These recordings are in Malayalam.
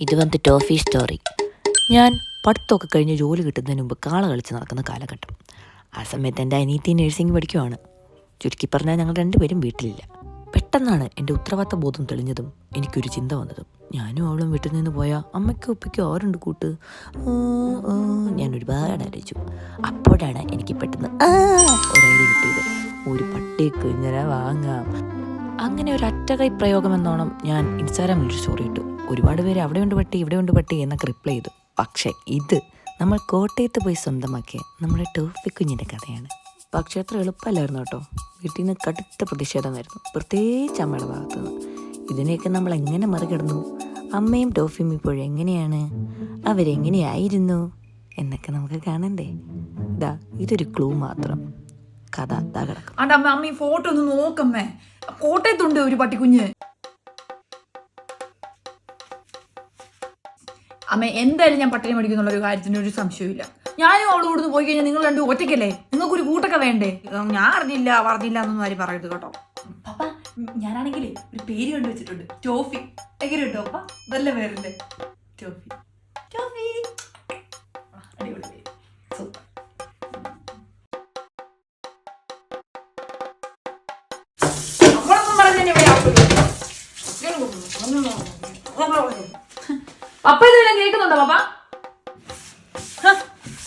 ഇത് വന്ന് ടോഫി സ്റ്റോറി. ഞാൻ പഠിത്തമൊക്കെ കഴിഞ്ഞ് ജോലി കിട്ടുന്നതിന് മുമ്പ് കാള കളിച്ച് നടക്കുന്ന കാലഘട്ടം. ആ സമയത്ത് എൻ്റെ അനിയത്തി നഴ്സിംഗ് പഠിക്കുവാണ്. ചുരുക്കി പറഞ്ഞാൽ ഞങ്ങൾ രണ്ടുപേരും വീട്ടിലില്ല. പെട്ടെന്നാണ് എൻ്റെ ഉത്തരവാദിത്ത ബോധം തെളിഞ്ഞതും എനിക്കൊരു ചിന്ത വന്നതും. ഞാനും അവളും വീട്ടിൽ നിന്ന് പോയാൽ അമ്മയ്ക്കോ ഉപ്പയ്ക്കോ ആരുണ്ട് കൂട്ട്? ഞാൻ ഒരുപാട് ആലോചിച്ചു. അപ്പോഴാണ് എനിക്ക് പെട്ടെന്ന് ഒരു ഐഡിയ കിട്ടിയത്. ഒരു പട്ടിയെ കുഞ്ഞിനെ വാങ്ങാം. അങ്ങനെ ഒരു അറ്റകൈ പ്രയോഗം എന്നോണം ഞാൻ ഇൻസ്റ്റാഗ്രാമിലൊരു സ്റ്റോറി ഇട്ടു. ഒരുപാട് പേര് അവിടെയുണ്ട് പട്ടി ഇവിടെയുണ്ട് പട്ടി എന്നൊക്കെ റിപ്ലൈ ചെയ്തു. പക്ഷേ ഇത് നമ്മൾ കോട്ടയത്ത് പോയി സ്വന്തമാക്കിയ നമ്മുടെ ടോഫി കുഞ്ഞിൻ്റെ കഥയാണ്. പക്ഷേ അത്ര എളുപ്പമല്ലായിരുന്നു കേട്ടോ. വീട്ടിൽ നിന്ന് കടുത്ത പ്രതിഷേധമായിരുന്നു, പ്രത്യേകിച്ച് അമ്മയുടെ ഭാഗത്തുനിന്ന്. ഇതിനെയൊക്കെ നമ്മൾ എങ്ങനെ മറികടന്നു? അമ്മയും ടോഫിയും ഇപ്പോഴെങ്ങനെയാണ്? അവരെങ്ങനെയായിരുന്നു എന്നൊക്കെ നമുക്ക് കാണണ്ടേ? ഇതാ ഇതൊരു ക്ലൂ മാത്രം. കഥ ഇതാ കിടക്കും. അമ്മ ഈ ഫോട്ടോ ഒന്ന് നോക്കമ്മേ. കോട്ടയത്തുണ്ട് ഒരു പട്ടിക്കുഞ്ഞ്. അമ്മ എന്തായാലും ഞാൻ പട്ടിനെ മേടിക്കുന്നുള്ള ഒരു കാര്യത്തിന് ഒരു സംശയമില്ല. ഞാനും അവള് കൊടുത്ത് പോയി കഴിഞ്ഞാൽ നിങ്ങൾ രണ്ടും ഒറ്റയ്ക്കല്ലേ? നിങ്ങൾക്കൊരു കൂട്ടൊക്കെ വേണ്ടേ? ഞാൻ അറിഞ്ഞില്ല എന്നൊന്നും ആരും പറയരുത് കേട്ടോ. പപ്പ ഞാനാണെങ്കിലേ ഒരു പേര് കണ്ടു വെച്ചിട്ടുണ്ട്, ടോഫി. എങ്ങനെ കേട്ടോ പപ്പ? നല്ല പേരുണ്ട്, ടോഫി. ടോഫി അടിപൊളി പേര്, സൂപ്പർ. പപ്പ ഇതെല്ലാം കേൾക്കുന്നുണ്ടോ പപ്പ?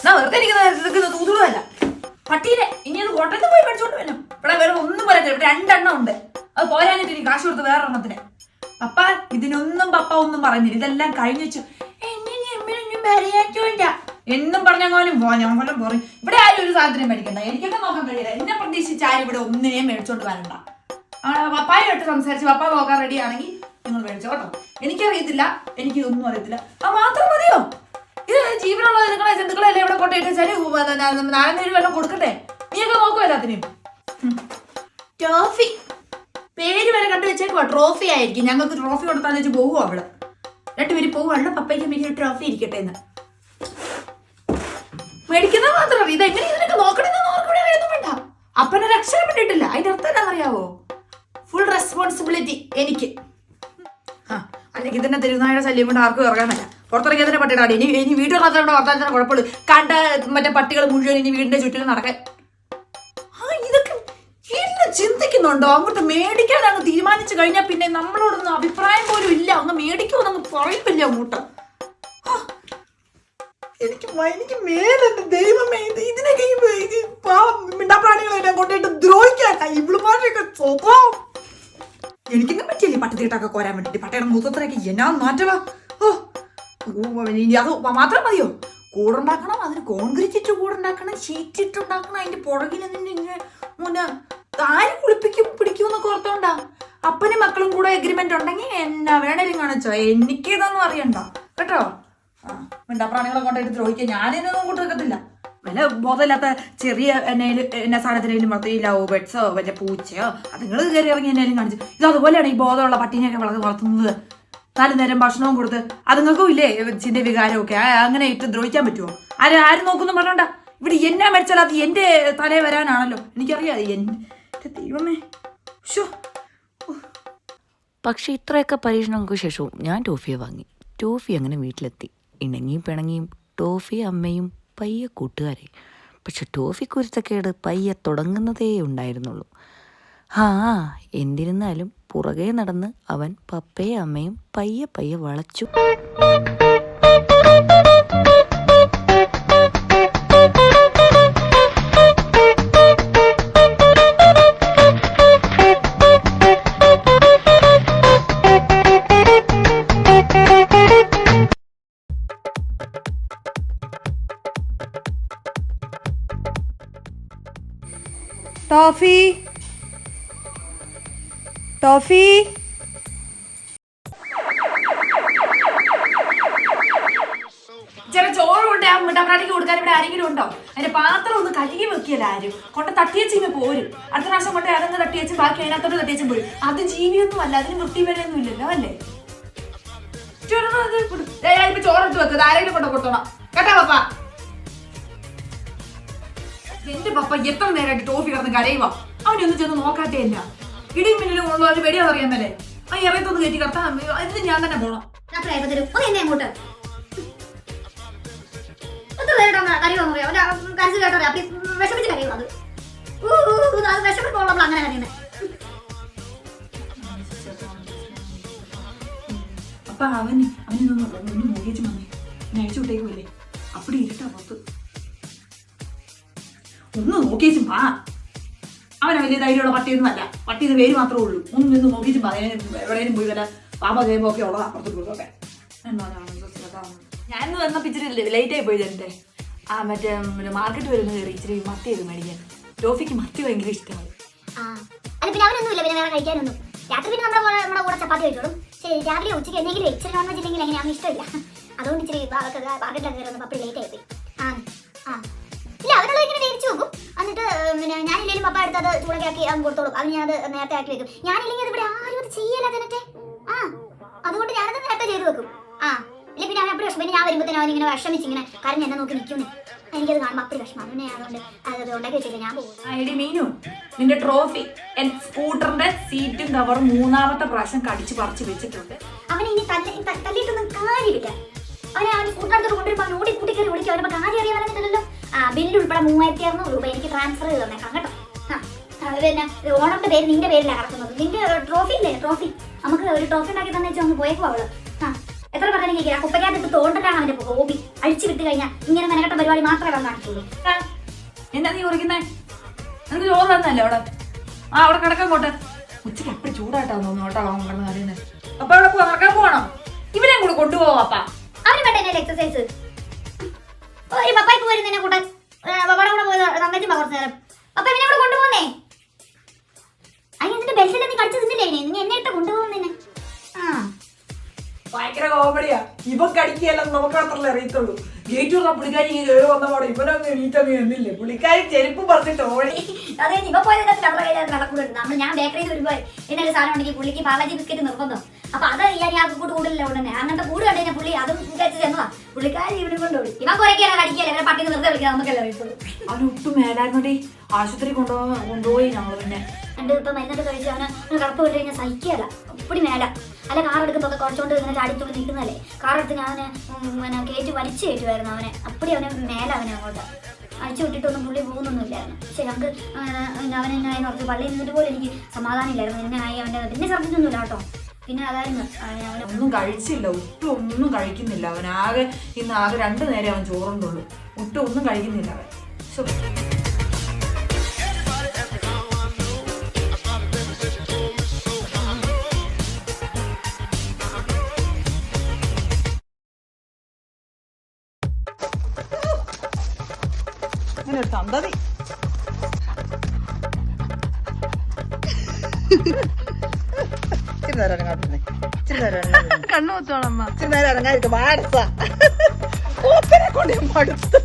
വെറുതെ ഇരിക്കുന്ന തൂതുടുമല്ല. പട്ടീനെ ഇനി അത് കോട്ടയത്ത് പോയി മേടിച്ചോണ്ട് വരും. ഇവിടെ വേറെ ഒന്നും പറയത്തില്ല. ഇവിടെ 2 എണ്ണം ഉണ്ട്. അത് പോരാഞ്ഞിട്ട് ഇനി കാശ് കൊടുത്ത് വേറെ എണ്ണത്തിന്. പപ്പ ഇതിനൊന്നും പപ്പ ഒന്നും പറയുന്നില്ല. ഇതെല്ലാം കഴിഞ്ഞു വെച്ചു എന്നും പറഞ്ഞാലും ഞാൻ വല്ലതും പറയും. ഇവിടെ ആരും ഒരു സാധനം മേടിക്കണ്ട. എനിക്കൊക്കെ നോക്കാൻ കഴിയില്ല. എന്നെ പ്രതീക്ഷിച്ച് ആരും ഇവിടെ ഒന്നിനെയും മേടിച്ചോണ്ട് വരണ്ട. പപ്പായായിട്ട് സംസാരിച്ച് പപ്പ പോകാൻ റെഡി ആണെങ്കിൽ നിങ്ങൾ മേടിച്ചോ കേട്ടോ. എനിക്കറിയത്തില്ല, എനിക്കിതൊന്നും അറിയത്തില്ല. മാത്രം മതിയോ? ഇത് ജീവനുള്ള ജന്തുക്കളെല്ലാം ഇവിടെ കൊണ്ടിട്ട് 4 വെള്ളം കൊടുക്കട്ടെ. നീയൊക്കെ നോക്കും എല്ലാത്തിനും. ടോഫി പേര് വരെ കണ്ടു വെച്ചേക്കുവാ. ട്രോഫി ആയിരിക്കും. ഞങ്ങൾക്ക് ട്രോഫി കൊടുത്താന്ന് വെച്ച് പോകുമോ അവിടെ? 2 പേര് പോകുവാണ്. പപ്പയ്ക്ക് പിന്നെ ട്രോഫി ഇരിക്കട്ടെ എന്ന് മേടിക്കുന്നത് മാത്രമല്ല. ഇതെങ്ങനെ ഇതിനൊക്കെ നോക്കണമെന്ന് ഓർക്കൂടെ അറിയൊന്നും വേണ്ട. അപ്പനൊരു അക്ഷരം വേണ്ടിയിട്ടില്ല. അതിന്റെ അർത്ഥം എന്താണെന്നറിയാവോ? ഫുൾ റെസ്പോൺസിബിലിറ്റി എനിക്ക്. അല്ലെങ്കിൽ തന്നെ തെരുവുനായുടെ ശല്യം കൊണ്ട് ആർക്കും ഇറങ്ങാനല്ല. പുറത്തിറങ്ങിയ തന്നെ പട്ടിയിടാടി. ഇനി വീട്ടിൽ മാത്രം വർത്താനത്തിന് കുഴപ്പമുള്ളൂ. കണ്ട മറ്റേ പട്ടികൾ മുഴുവൻ ഇനി വീടിന്റെ ചുറ്റിലും നടക്കാൻ. ഇതൊക്കെ എല്ലാം ചിന്തിക്കുന്നുണ്ടോ? അങ്ങോട്ട് മേടിക്കാൻ അങ്ങ് തീരുമാനിച്ചു കഴിഞ്ഞാൽ പിന്നെ നമ്മളോടൊന്നും അഭിപ്രായം പോലും ഇല്ല. അങ്ങ് മേടിക്കുമെന്നങ്ങ് പറയിപ്പില്ല അങ്ങോട്ട്. എനിക്ക് മേലെന്റെ ദൈവമേ, ഇതിനൊക്കെ മിണ്ടാപ്രാണികളെല്ലാം കൊണ്ടിട്ട് ദ്രോഹിക്കാനാ ഇവളുമാരുടെയൊക്കെ സ്വഭാവം. എനിക്കൊന്നും പറ്റില്ലേ പട്ടത്തീട്ടൊക്കെ കോരാൻ വേണ്ടിട്ട്. പട്ടയുടെ മൂത്രത്തിനൊക്കെ എന്നാ മാറ്റവാ. അത് മാത്രം മതിയോ? കൂടുണ്ടാക്കണം, അതിന് കോൺക്രീറ്റ് ഇട്ട് കൂടുണ്ടാക്കണം, ഷീറ്റ് ഇട്ടുണ്ടാക്കണം. അതിന്റെ പുറകിൽ മുന്നേ ആര് കുളിപ്പിക്കും പിടിക്കുമെന്നൊക്കെ ഓർത്തോണ്ടാ. അപ്പനും മക്കളും കൂടെ എഗ്രിമെന്റ് ഉണ്ടെങ്കിൽ എന്നാ വേണേലും കാണിച്ചോ. എനിക്കിതൊന്നും അറിയണ്ട കേട്ടോ. മിണ്ടാപ്രാണികളെ കൊണ്ടായിട്ട് ദ്രോഹിക്കുക ഞാനിതൊന്നും കൂട്ട് വെക്കത്തില്ല. വല്ല ബോധമില്ലാത്ത ചെറിയ എന്നാ സാധനത്തിനെങ്കിലും വളർത്തിയില്ലാവോ? ബെഡ്സോ വല്ല പൂച്ചയോ അതുങ്ങൾ കയറി ഇറങ്ങി എന്നാലും കാണിച്ചു. ഇത് അതുപോലെയാണ് ഈ ബോധമുള്ള പട്ടീനെയൊക്കെ വളർത്തുന്നത്. 4 നേരം ഭക്ഷണവും കൊടുത്ത്. അതുങ്ങൾക്കും ഇല്ലേ ചിന്റെ വികാരമൊക്കെ. അങ്ങനെ ഇട്ട് ദ്രോഹിക്കാൻ പറ്റുമോ? ആരും നോക്കുന്നു പറഞ്ഞോണ്ടാ. ഇവിടെ എന്നാ മരിച്ചാൽ അത് എന്റെ തലേ വരാനാണല്ലോ. എനിക്കറിയാം. എന്റെ ദൈവമേ. പക്ഷെ ഇത്രയൊക്കെ പരീക്ഷണങ്ങൾക്ക് ശേഷവും ഞാൻ ടോഫിയെ വാങ്ങി. ടോഫി അങ്ങനെ വീട്ടിലെത്തി. ഇണങ്ങിയും പിണങ്ങിയും ടോഫി അമ്മയും പയ്യെ കൂട്ടുകാരായി. പക്ഷെ ടോഫി കുരുത്തക്കേട് പയ്യെ തുടങ്ങുന്നതേ ഉണ്ടായിരുന്നുള്ളൂ. എന്തിരുന്നാലും പുറകെ നടന്ന് അവൻ പപ്പയും അമ്മയും പയ്യെ വളച്ചു. ടോഫി ടോഫി ചില ചോറ് കൊണ്ട് ആ മിണ്ടാപ്രാണിക്ക് കൊടുക്കാൻ ഇവിടെ ആരെങ്കിലും ഉണ്ടോ? അതിന്റെ പാത്രം ഒന്ന് കഴുകി വെക്കിയല്ല ആരും. കൊണ്ട് തട്ടിയച്ചിങ്ങ് പോരും. അടുത്ത പ്രാവശ്യം കൊണ്ട് അതങ്ങ് തട്ടിയച്ച് ബാക്കി അതിനകത്തോട്ട് തട്ടിയച്ചും പോരും. അത് ജീവിയൊന്നും അല്ല, അതിന് വൃത്തി വരെയൊന്നും ഇല്ലല്ലോ അല്ലേ? ചോറെടുത്ത് വെക്കുന്നത് ആരെങ്കിലും കൊണ്ട് കൊടുത്തോണം കേട്ടോ പപ്പ. എന്റെ പപ്പ എത്ര നേരമായിട്ട് ടോഫി കിടന്ന് കരയുവാ. അവനൊന്നും ചെന്ന് നോക്കാത്തേ. ഇടിയും മിന്നലും ഉള്ള ഒരു വെടി അറിയാമല്ലേ? ആ ഇറയത്തൊന്ന് കയറ്റി കത്താ അതിന് ഞാൻ തന്നെ പോണം. എന്നെ അങ്ങോട്ട് എത്ര നേരിട്ടാ കരയോ പറയാം കരച്ച് കേട്ടോ അപ്പൊ വിഷമിച്ച് കരയോ അത് വിഷമിപ്പോളപ്പോൾ അങ്ങനെ കരയുന്നത്. അപ്പൊ അവനൊന്ന് നോക്കിച്ചു വന്നേ, അയച്ചു വിട്ടേക്കുമല്ലേ, അപ്പടി ഇരുട്ടാ പുറത്ത്. ഒന്ന് നോക്കിയേച്ചും വാ. അവനെ വലിയ ധൈര്യമുള്ള പട്ടിയൊന്നും അല്ല, പട്ടിയുടെ പേര് മാത്രമേ ഉള്ളൂ. ഒന്ന് നോക്കിച്ചും വാ. എവിടെയും പോയി വല്ല പാപ ചെയ്യുമ്പോ ഒക്കെ ഉള്ളതാ അപ്പുറത്ത് പോയിട്ടൊക്കെ. ഞാനിന്ന് വന്നപ്പോ ഇച്ചിരി ലേറ്റ് ആയി പോയത്. എന്റെ മറ്റേ മാർക്കറ്റ് വരുന്ന കയറി ഇച്ചിരി മത്തി ചെയ്ത് മേടിക്കാൻ. ടോഫിക്ക് മത്തി ഭയങ്കര ഇഷ്ടമാണ്. പിന്നെ അവനൊന്നുമില്ല, പിന്നെ വേറെ കഴിക്കാനൊന്നും. രാത്രി പിന്നെ നമ്മുടെ കൂടെ ചപ്പാത്തി കഴിച്ചോളും. ശരി, രാവിലെ ഉച്ചയ്ക്ക് എന്തെങ്കിലും ഇച്ചിരി നോൺ വെജ് ഇല്ലെങ്കിൽ എങ്ങനെ അവന് ഇഷ്ടമില്ല. അതുകൊണ്ട് ഇച്ചിരി മാർക്കറ്റിലൊക്കെ കയറി വന്നപ്പോൾ അപ്പടി ലേറ്റ് ആയിപ്പോയി. ഇല്ല, അവനുള്ള ഇങ്ങനെ വേവിച്ച് വെക്കും. എന്നിട്ട് പിന്നെ ഞാനില്ലെങ്കിലും പപ്പ എടുത്തത് ചൂടൊക്കെ അവൻ കൊടുത്തോളും. അവന് ഞാനത് നേരത്തെ ആക്കി വെക്കും. ഞാനില്ലെങ്കിൽ അത് ഇവിടെ ആരും അത് ചെയ്യല തന്നെ. അതുകൊണ്ട് ഞാനത് നേരത്തെ ചെയ്ത് വെക്കും. ഇല്ല പിന്നെ അവൻ അപ്പടി വിഷമം. പിന്നെ ഞാൻ വരുമ്പോഴത്തേനും അവനിങ്ങനെ വിഷമിച്ച് ഇങ്ങനെ കരഞ്ഞ് എന്നെ നോക്കി നിൽക്കുന്നേ. എനിക്കത് കാണുമ്പോൾ അപ്പടി വിഷമം. പിന്നെ അതുകൊണ്ട് അത് ഉണ്ടാക്കി വെച്ചില്ല, ഞാൻ പോകും. മീനു, നിന്റെ ട്രോഫി സ്കൂട്ടറിന്റെ സീറ്റും കവറും 3ാമത്തെ പ്രാവശ്യം കടിച്ചു പറിച്ച് വെച്ചിട്ടുണ്ട്. അവനെ ഇനി തല്ലിയിട്ടൊന്നും കാര്യമില്ല. അവനെ സ്കൂട്ടറിനകത്ത് കൊണ്ടുവരുമ്പോൾ അവൻ ഓടി കൂട്ടി കയറി വിളിക്കും. അവനിപ്പോൾ കാര്യം അറിയാമെന്നില്ലല്ലോ. ബില്ല് ഉൾപ്പെടെ 3600 രൂപ എനിക്ക് ട്രാൻസ്ഫർ ചെയ്ത് തന്നേക്കാം കേട്ടോ. പിന്നെ ഓണറിന്റെ പേര് നിന്റെ പേരിലാണ് കിടക്കുന്നത്. നിന്റെ ട്രോഫി ഇല്ലേ, ട്രോഫി നമുക്ക് ഒരു ട്രോഫി ഉണ്ടാക്കി തന്നെ വെച്ചാൽ ഒന്ന് പോയേക്കും അവള്. എത്ര പറഞ്ഞാലും കേൾക്കാം. കുപ്പയ്ക്കകത്ത് തോണ്ടിട്ടാണ് അവന്റെ ഹോബി. അഴിച്ചു വിട്ട് കഴിഞ്ഞാൽ ഇങ്ങനെ മെനക്കെട്ട പരിപാടി മാത്രമേ അവൻ കാണിച്ചുള്ളൂ. എന്നാ നീ ഉറക്കുന്നേ? നിനക്ക് ചോറ് തന്നല്ലേ അവിടെ? അവിടെ കിടക്കാൻ പോട്ടെ. ഉച്ചയ്ക്ക് എപ്പോഴും ചൂടായിട്ടാണ് തോന്നുന്നു കേട്ടോ കിടന്ന് അറിയുന്നത്. അപ്പൊ അവിടെ നടക്കാൻ പോകണം. ഇവനെ കൂടെ കൊണ്ടുപോവാ അപ്പ. അവന് വേണ്ട എന്നെ എക്സസൈസ്. ഒരു പപ്പായ്ക്ക് വരുന്നതിനെ കൂട്ടാൻ പപ്പയുടെ കൂടെ പോയി നന്നായിട്ട് കുറച്ചു നേരം. അപ്പൊ ഇവനെ കൂടെ കൊണ്ടുപോകുന്നേ. അതിന് എന്നിട്ട് ബെൽറ്റിൽ നീ കടിച്ചു തിന്നില്ലേ? നീ എന്നെ ഇട്ട് കൊണ്ടുപോകുന്നതിന് ഭയങ്കര കോമഡിയാ. ഇവൻ കടിക്കുകയല്ലെന്ന് നമുക്ക് മാത്രമല്ലേ അറിയത്തുള്ളൂ. ഗേറ്റ് തുറന്ന പുള്ളിക്കാരി കയറി വന്ന പാടെ ഇവനങ്ങ് എണീറ്റങ്ങ് എന്നില്ലേ. പുള്ളിക്കാരി ചെരുപ്പ് പറഞ്ഞിട്ട് ഓടി. അതെ, ഇവ പോയത് നമ്മുടെ കയ്യിൽ നടക്കുന്നുണ്ട്. ഞാൻ ബേക്കറിയിൽ വരുമ്പോൾ എന്തെങ്കിലും സാധനം ഉണ്ടെങ്കിൽ പുള്ളിക്ക് പാലാജി ബിസ്ക്കറ്റ് നിർബന്ധം. അപ്പൊ അത് ഞാൻ ആ കൂട്ട് കൂടുതലല്ലേ ഉടനെ അങ്ങനത്തെ കൂട് കണ്ടു കഴിഞ്ഞാൽ പുള്ളി അതും വിചാരിച്ച് ചെന്നതാ. പുള്ളിക്കാരി ഇവിടെ കൊണ്ടുപോയി. ഇവ കുറയ്ക്കാനാ കടിക്കല്ലേ, പട്ടിക്ക് നിർത്തി വിളിക്കാൻ നമുക്കല്ലേ അറിയത്തുള്ളൂ. അവന് ഒട്ടും മേലായിരുന്നോടി. ആശുപത്രി കൊണ്ടുപോയി ഞങ്ങൾ. പിന്നെ എൻ്റെ ഇപ്പം മരുന്നൊക്കെ കഴിച്ച് അവന് കറുപ്പ് വിട്ട് കഴിഞ്ഞാൽ സഹിക്കുകയല്ല. ഒപ്പടി മേല. അല്ല, കാർ എടുക്കുമ്പോൾ കുറച്ചുകൊണ്ട് ഇങ്ങനെ ചാടിത്തോണ്ട് നിൽക്കുന്നതല്ലേ. കാർ എടുത്ത് ഞാൻ പിന്നെ കയറ്റി വലിച്ചു കയറ്റുമായിരുന്നു അവനെ. അപ്പടി അവനെ മേല അവനെ അങ്ങോട്ട് അഴിച്ചു വിട്ടിട്ടൊന്നും പുള്ളി പോകുന്നൊന്നുമില്ലായിരുന്നു. പക്ഷെ ഞങ്ങൾക്ക് അവനെന്നെ ആയി ഓർത്ത് പള്ളിയിൽ നിന്നിട്ട് പോലും എനിക്ക് സമാധാനം ഇല്ലായിരുന്നു. എന്നെ ആയി അവൻ്റെ പിന്നെ ഛർദ്ദിച്ചൊന്നുമില്ല കേട്ടോ. പിന്നെ അതായിരുന്നു ഒന്നും കഴിച്ചില്ല, ഒട്ടും ഒന്നും കഴിക്കുന്നില്ല. അവനാകെ ഇന്ന് ആകെ 2 നേരം അവൻ ചോറുണ്ടുള്ളൂ. ഒട്ടും ഒന്നും കഴിക്കുന്നില്ല അവൻ. അങ്ങനെ ഒരു സന്തതി. കണ്ണു കുത്തോളമ്മ. ഇച്ചിരി നേരം ഇറങ്ങാതിരിക്കും. മടുത്ത കൊണ്ട് മടുത്ത്